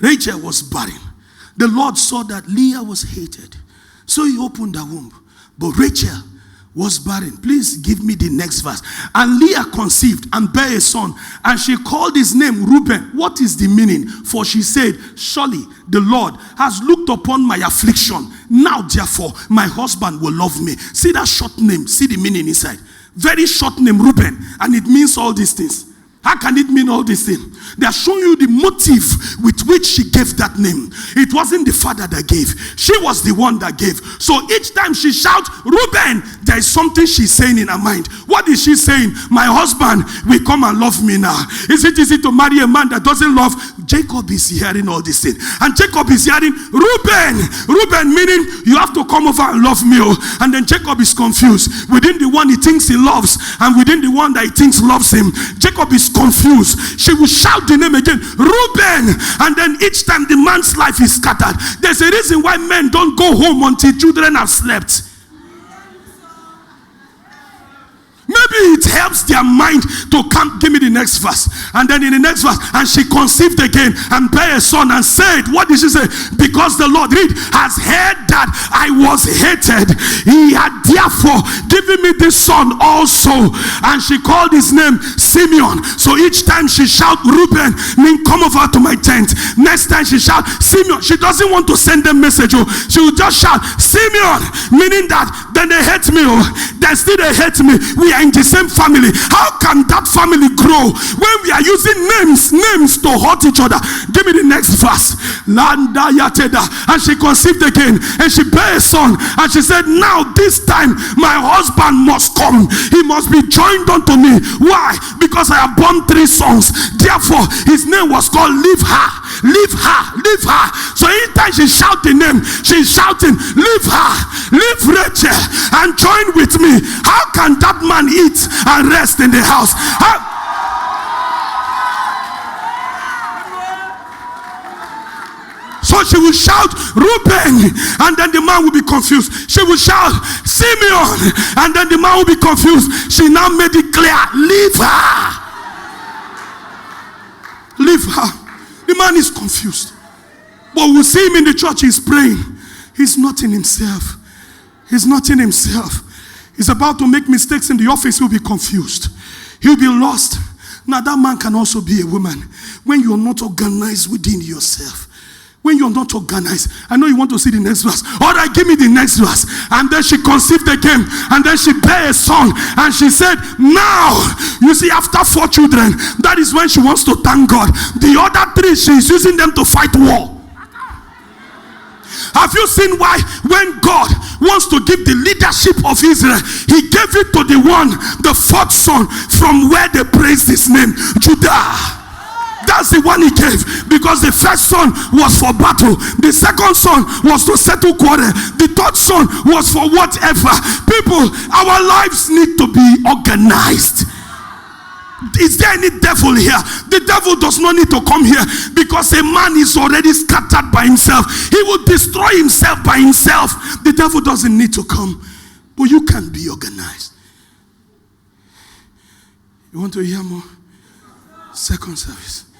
Rachel was barren. The Lord saw that Leah was hated. So he opened her womb. But Rachel was barren. Please give me the next verse. And Leah conceived and bare a son, and she called his name Reuben. What is the meaning? For she said, surely the Lord has looked upon my affliction. Now therefore my husband will love me. See that short name. See the meaning inside. Very short name, Reuben. And it means all these things. How can it mean all these things? They are showing you the motive with which she gave that name. It wasn't the father that gave. She was the one that gave. So each time she shouts, Reuben, there is something she's saying in her mind. What is she saying? My husband will come and love me now. Is it easy to marry a man that doesn't love? Jacob is hearing all these things. And Jacob is hearing, Reuben. Reuben meaning you have to come over and love me. And then Jacob is confused. Within the one he thinks he loves and within the one that he thinks loves him. Jacob is confused. She will shout the name again, Reuben, and then each time the man's life is scattered. There's a reason why men don't go home until children have slept. Maybe it helps their mind to come. Give me the next verse. And then in the next verse, and she conceived again and bare a son and said, what did she say? Because the Lord, read, has heard that I was hated. He had therefore given me this son also. And she called his name Simeon. So each time she shout Reuben, mean come over to my tent. Next time she shout Simeon. She doesn't want to send them message. She will just shout Simeon, meaning that then they hate me. Then still they hate me. We are in the same family. How can that family grow when we are using names to hurt each other? Give me the next verse. And she conceived again and she bare a son, and she said, now this time my husband must come. He must be joined unto me. Why? Because I have born 3 sons. Therefore his name was called Leave Her. Leave her. Leave her. So anytime she shout the name, she's shouting, leave her. Leave Rachel and join with me. How can that man eat and rest in the house? So she will shout Reuben, and then the man will be confused. She will shout Simeon, and then the man will be confused. She now made it clear, leave her. Leave her. The man is confused. But we'll see him in the church, he's praying. He's not in himself. He's not in himself. He's about to make mistakes in the office. He'll be confused. He'll be lost. Now that man can also be a woman. When you're not organized within yourself. When you're not organized. I know you want to see the next verse. All right, give me the next verse. And then she conceived again. And then she bare a son. And she said, now, you see, after 4 children, that is when she wants to thank God. The other 3, she's using them to fight war. Have you seen why when God wants to give the leadership of Israel, he gave it to the 4th son from where they praised his name, Judah. That's the one he gave, because the first son was for battle, the second son was to settle quarrel, the third son was for whatever. People, our lives need to be organized. Is there any devil here? The devil does not need to come here, because a man is already scattered by himself. He will destroy himself by himself. The devil doesn't need to come, but you can be organized. You want to hear more? Second service.